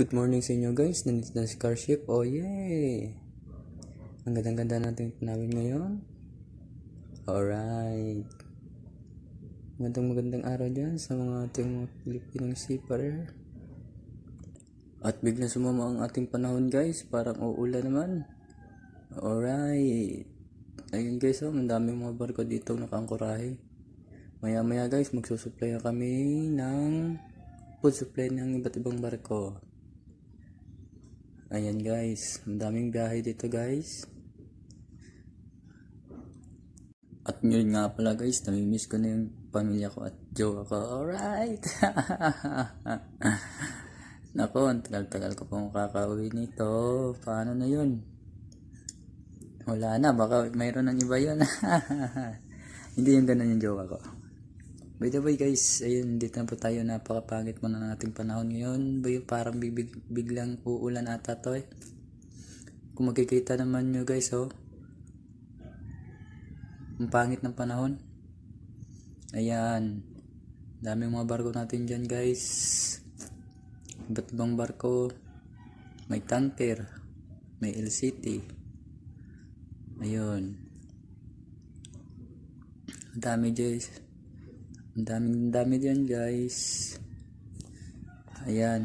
Good morning sa inyo guys, nandito na si Carship. Oh yay! Ang ganda-ganda natin tanawin ngayon. Alright. Magandang araw dyan sa mga ating mga Pilipinong seafarer. At biglang sumama ang ating panahon guys, parang uulan naman. Alright. Ayun guys, ang daming mga barko dito nakaangkorahe. Maya guys, magsusupply na kami ng food supply ng iba't ibang barko. Ayan guys, ang daming biyahe dito guys. At ngayon nga pala guys, namimiss ko na yung pamilya ko at jowa ko. Alright! Nako, ang tagal-tagal ko pong kakauwi nito. Paano na yun? Wala na, baka mayroon ng iba yun. Hindi yung ganun yung jowa ko. By the way guys, ayun, dito na po tayo, napakapangit mo na ng ating panahon ngayon. Parang biglang uulan ata to eh. Kung makikita naman nyo guys, oh. Ang pangit ng panahon. Ayan. Daming mga barko natin dyan guys. Iba't ibang barko. May tanker. May LCT. Ayun. Ang dami guys. Ang dami dyan guys. Ayan.